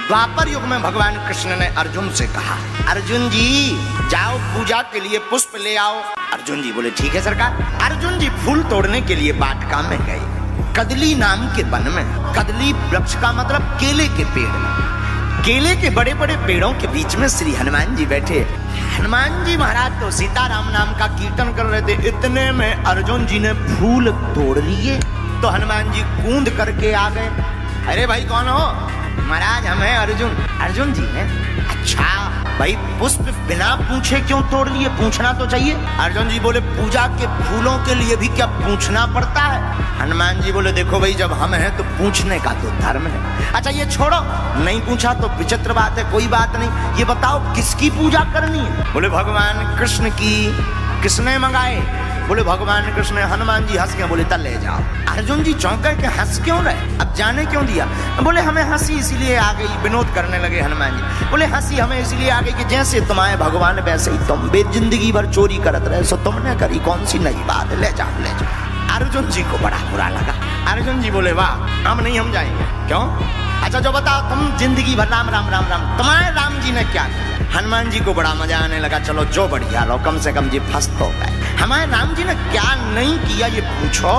द्वापर युग में भगवान कृष्ण ने अर्जुन से कहा, अर्जुन जी जाओ पूजा के लिए पुष्प ले आओ। अर्जुन जी बोले ठीक है सरकार। अर्जुन जी फूल तोड़ने के लिए वाटिका में गए, कदली नाम के वन में। कदली वृक्ष का मतलब केले के पेड़। केले के बड़े बड़े पेड़ों के बीच में श्री हनुमान जी बैठे। हनुमान जी महाराज तो सीताराम नाम का कीर्तन कर रहे थे। इतने में अर्जुन जी ने फूल तोड़ लिए तो हनुमान जी कूद करके आ गए। अरे भाई कौन हो? महाराज हम हैं अर्जुन। अर्जुन जी ने अच्छा भाई पुष्प बिना पूछे क्यों तोड़ लिए? पूछना तो चाहिए। अर्जुन जी बोले पूजा के फूलों के लिए भी क्या पूछना पड़ता है? हनुमान जी बोले देखो भाई जब हम हैं तो पूछने का तो धर्म है। अच्छा ये छोड़ो, नहीं पूछा तो विचित्र बात है, कोई बात नहीं। ये बताओ किसकी पूजा करनी है? बोले भगवान कृष्ण की। किसने मंगाए? बोले भगवान कृष्ण। हनुमान जी हंस के बोले तब ले जाओ। अर्जुन जी चौंक के हंस क्यों रहे? अब जाने क्यों दिया? बोले हमें हंसी इसीलिए आ गई। विनोद करने लगे हनुमान जी। बोले हंसी हमें इसलिए आ गई कि जैसे तुम आए भगवान वैसे ही तुम बे जिंदगी भर चोरी करत रहे, सो तुमने करी कौन सी नई बात है? ले जाओ ले जाओ। अर्जुन जी को बड़ा बुरा लगा। अर्जुन जी बोले वाह हम नहीं, हम जाएंगे। क्यों? अच्छा जो बताओ तुम जिंदगी भर राम राम राम राम, तुम्हारे राम जी ने क्या किया? हनुमान जी को बड़ा मजा आने लगा। चलो जो बढ़िया लो, कम से कम जी फंस तो गए। हमारे राम जी ने क्या नहीं किया ये पूछो।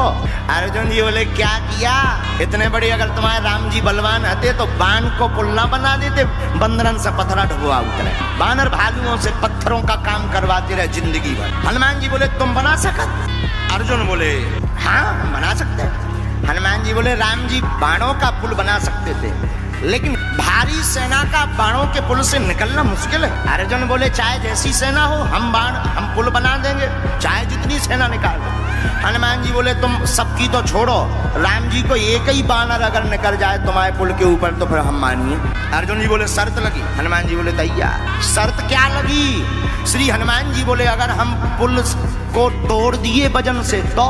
अर्जुन जी बोले क्या किया? इतने बड़े अगर तुम्हारे राम जी बलवान रहते तो बाण को पुल्ला बना देते, बंदरन से पत्थरा ढुआ उतरे। बानर भालुओं से पत्थरों का काम करवाते रहे जिंदगी भर। हनुमान जी बोले तुम बना सकत? अर्जुन बोले हाँ हम बना सकते हैं। हनुमान जी बोले राम जी बाणों का पुल बना सकते थे, लेकिन भारी सेना का बाणों के पुल से निकलना मुश्किल है। अर्जुन बोले चाहे जैसी सेना हो हम पुल बना देंगे, चाहे जितनी सेना निकाल दो। हनुमान जी बोले तुम सबकी तो छोड़ो, राम जी को एक ही बानर अगर निकल जाए तुम्हारे पुल के ऊपर तो फिर हम मानिए। अर्जुन जी बोले शर्त लगी? हनुमान जी बोले तैयार। शर्त क्या लगी? श्री हनुमान जी बोले अगर हम पुल को तोड़ दिए वजन से तो।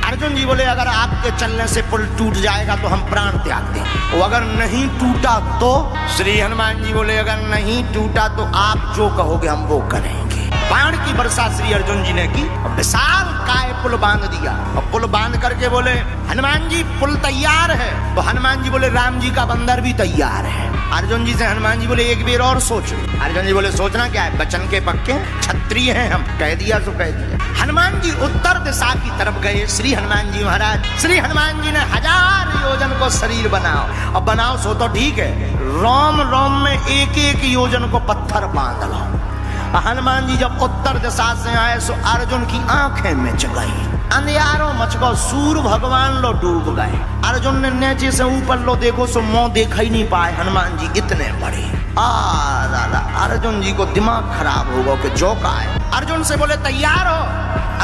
अर्जुन जी बोले अगर आपके चलने से पुल टूट जाएगा तो हम प्राण त्याग दें। और अगर नहीं टूटा तो? श्री हनुमान जी बोले अगर नहीं टूटा तो आप जो कहोगे हम वो करेंगे। बाण की वर्षा श्री अर्जुन जी ने की, विशाल काय पुल बांध दिया। और पुल बांध करके बोले हनुमान जी पुल तैयार है। तो हनुमान जी बोले राम जी का बंदर भी तैयार है। अर्जुन जी से हनुमान जी बोले एक बेर और सोचो। अर्जुन जी बोले सोचना क्या है, बचन के पक्के क्षत्रिय हैं हम, कह दिया तो कह दिया। हनुमान जी उत्तर दिशा की तरफ गए। श्री हनुमान जी महाराज, श्री हनुमान जी ने 1000 योजन को शरीर बनाओ। और बनाओ सो तो ठीक है, रोम रोम में एक एक योजन को पत्थर बांध लो। हनुमान जी जब उत्तर दिशा से आए सो अर्जुन की आंखें मिच गई, अंधियारों मच गो, सूर्य भगवान लो डूब गए। अर्जुन ने नीचे से ऊपर लो देखो सो मुंह देखा ही नहीं पाए हनुमान जी इतने बड़े। अर्जुन जी को दिमाग खराब होगा कि जो का है। अर्जुन से बोले तैयार हो?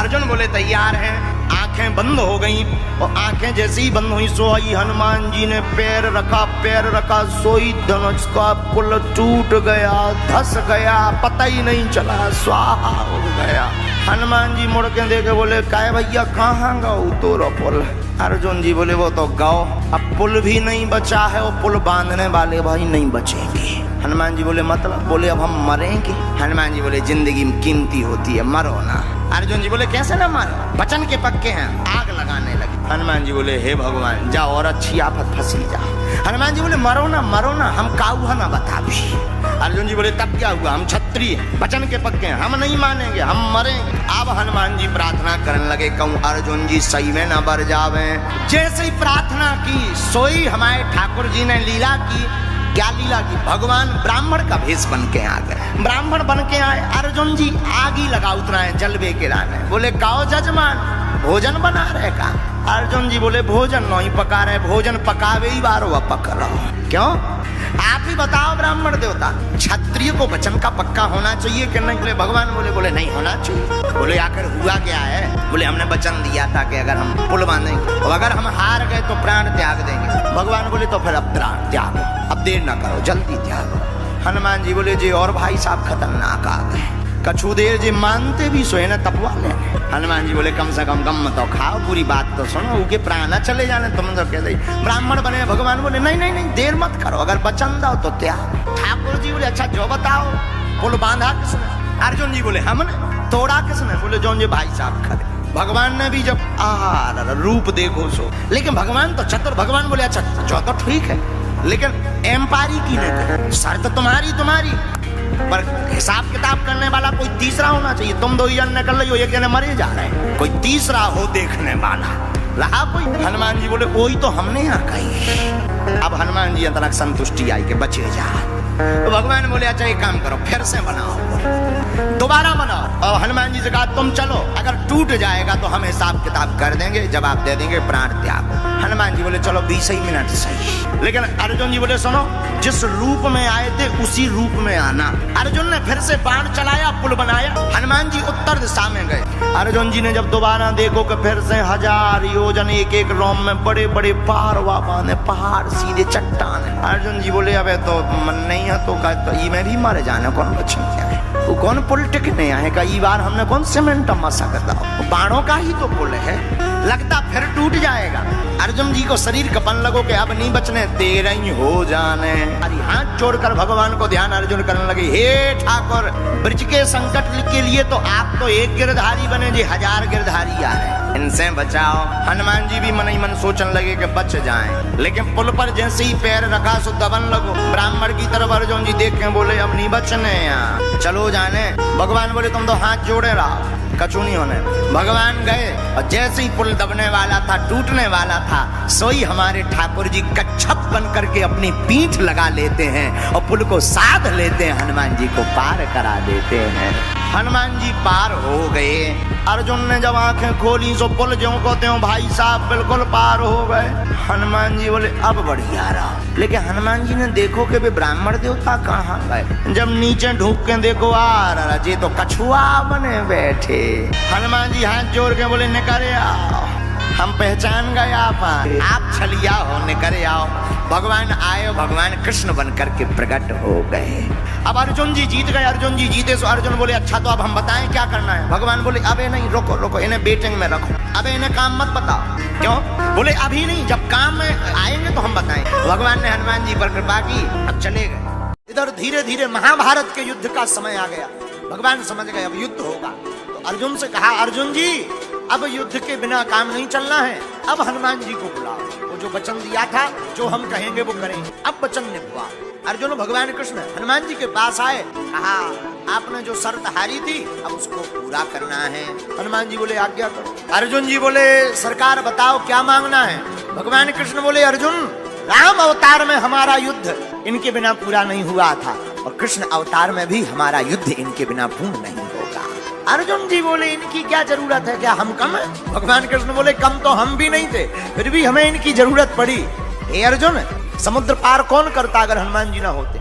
अर्जुन बोले तैयार हैं। आंखें बंद हो गई और आंखें जैसे ही बंद हुई सोई हनुमान जी ने पैर रखा सोई धनुष का पुल टूट गया, धस गया, पता ही नहीं चला, स्वाहा हो गया। हनुमान जी मुड़ के देखे बोले काय भैया कहाँ गाओ तोरो पुल? अर्जुन जी बोले वो तो गाओ, अब पुल भी नहीं बचा है और पुल बांधने वाले भाई नहीं बचेंगे। हनुमान जी बोले मतलब? बोले अब हम मरेंगे। हनुमान जी बोले जिंदगी कीमती होती है, मरो ना। अर्जुन जी बोले कैसे ना मारो, बचन के पक्के हैं। आग लगाने लगे। हनुमान जी बोले हे भगवान जाओ और अच्छी आफत फंसी जा। हनुमान जी बोले मरो ना हम काऊ ना बता भी। अर्जुन जी बोले तब क्या हुआ, हम क्षत्रिय बचन के पक्के हैं, हम नहीं मानेंगे, हम मरेंगे। अब हनुमान जी प्रार्थना करने लगे, कहूँ अर्जुन जी सही में न बर जावे। जैसे ही प्रार्थना की सोई हमारे ठाकुर जी ने लीला की। क्या लीला की? भगवान ब्राह्मण का भेष बन के आ गए। ब्राह्मण बन के आए। अर्जुन जी आग ही लगा उतना है जलवे के लाने। बोले काओ जजमान भोजन बना रहे का? अर्जुन जी बोले भोजन नहीं पका रहे, भोजन पकावे ही बारो पक रहा। क्यों? आप ही बताओ ब्राह्मण देवता, क्षत्रिय को वचन का पक्का होना चाहिए कि नहीं? बोले भगवान बोले नहीं होना चाहिए। बोले आखिर हुआ क्या है? बोले हमने वचन दिया था कि अगर हम पुल बांधेंगे और अगर हम हार गए तो प्राण त्याग देंगे। भगवान बोले तो फिर अब प्राण त्यागो, अब देर ना करो, जल्दी त्यागो। हनुमान जी बोले जी और भाई साहब खतरनाक आ गए, कछु देर जी मानते भी सोए न तपवा लेने। हनुमान जी बोले कम से कम गम तो खाओ, पूरी बात तो सुनो, उनके प्राण चले जाने तुम तो कह दे ब्राह्मण बने। भगवान बोले नहीं देर मत करो, अगर वचन दो तो त्याग। ठाकुर जी बोले अच्छा जो बताओ, पुल बांधा किसने? अर्जुन जी बोले हमने। तोड़ा किसने? बोले जो भाई साहब खड़े। भगवान ने भी जब रूप देखो सो, लेकिन भगवान तो चतुर। भगवान बोले अच्छा जो तो ठीक है, लेकिन एम्पायरी की नहीं, शर्त तुम्हारी पर हिसाब किताब करने वाला कोई तीसरा होना चाहिए। तुम 2 जन निकल रही हो, एक जने मरे जा रहे हैं, कोई तीसरा हो देखने वाला रहा कोई। हनुमान जी बोले वही तो हमने यहाँ कही। अब हनुमान जी अंतरक संतुष्टि आई के बचे जा। तो भगवान बोले अच्छा एक काम करो, फिर से बनाओ, दोबारा बनाओ। और हनुमान जी से कहा तुम चलो, अगर टूट जाएगा तो हम हिसाब किताब कर देंगे, जवाब दे देंगे, प्राण त्याग। हनुमान जी बोले चलो 20 ही मिनट सही। लेकिन अर्जुन जी बोले सुनो, जिस रूप में आए थे उसी रूप में आना। अर्जुन ने फिर से बाण चलाया, पुल बनाया, हनुमान जी उत्तर दिशा में गए। अर्जुन जी ने जब दोबारा देखो कि फिर से 1000 योजन एक रोम में बड़े बड़े पारवा बांधे, पहाड़ सीधे चट्टान। अर्जुन जी बोले अबे तो मन नहीं है तो में भी मारे जाने कौन बच्चे है, वो कौन पुल टिकने आए का, ई बार हमने कौन सीमेंट मसा करता, बाणों का ही तो पुल है, लगता फिर टूट जाएगा। अर्जुन जी को शरीर कपन लगो कि अब नहीं बचने, तेरा ही हो जाने। अरे हाथ जोड़कर भगवान को ध्यान अर्जुन करने लगे, हे ठाकुर ब्रज के संकट के लिए तो आप तो एक गिरधारी बने जी, 1000 गिरधारी आ रहे, इनसे बचाओ। हनुमान जी भी मन ही मन सोचने लगे कि बच जाएं, लेकिन पुल पर जैसे ही पैर रखा सो दबन लगो। ब्राह्मण की तरफ अर्जुन जी देख के बोले अब नहीं बचने यहाँ, चलो जाने। भगवान बोले तुम तो हाथ जोड़े रहो, कछु नहीं होने। भगवान गए और जैसे ही पुल दबने वाला था, टूटने वाला था, सोई हमारे ठाकुर जी कच्छप बन करके अपनी पीठ लगा लेते हैं और पुल को साध लेते हैं, हनुमान जी को पार करा देते हैं। हनुमान जी पार हो गए। अर्जुन ने जब आंखें खोली सो पुल ज्यों को त्यों भाई साहब बिल्कुल पार हो गए। हनुमान जी बोले अब बढ़िया रहा। लेकिन हनुमान जी ने देखो कि वे ब्राह्मण देवता कहाँ गए। जब नीचे ढूंढ के देखो आ जे तो कछुआ बने बैठे। हनुमान जी हाथ जोड़ के बोले निकरे आओ, हम पहचान गए आप छलिया हो, निकरे आओ। भगवान आए, भगवान कृष्ण बन करके प्रकट हो गए। अब अर्जुन जी जीत गए। अर्जुन जी जीते तो अर्जुन बोले अच्छा तो अब हम बताएं क्या करना है। भगवान बोले अबे नहीं, रुको रुको, इन्हें बेटिंग में रखो, अबे इन्हें काम मत बताओ। क्यों? बोले अभी नहीं, जब काम में आएंगे तो हम बताएं। भगवान ने हनुमान जी पर कृपा की, अब चले गए। इधर धीरे धीरे महाभारत के युद्ध का समय आ गया। भगवान समझ गए अब युद्ध होगा, तो अर्जुन से कहा अर्जुन जी अब युद्ध के बिना काम नहीं चलना है, अब हनुमान जी को बुलाओ, वो जो वचन दिया था जो हम कहेंगे वो करेंगे, अब वचन निभवा। अर्जुन भगवान कृष्ण हनुमान जी के पास आए, कहा आपने जो शर्त हारी थी अब उसको पूरा करना है। हनुमान जी बोले आज्ञा करो। अर्जुन जी बोले सरकार बताओ क्या मांगना है। भगवान कृष्ण बोले अर्जुन राम अवतार में हमारा युद्ध इनके बिना पूरा नहीं हुआ था और कृष्ण अवतार में भी हमारा युद्ध इनके बिना पूर्ण नहीं होगा। अर्जुन जी बोले इनकी क्या जरूरत है, क्या हम कम है? भगवान कृष्ण बोले कम तो हम भी नहीं थे, फिर भी हमें इनकी जरूरत पड़ी। हे अर्जुन समुद्र पार कौन करता अगर हनुमान जी ना होते?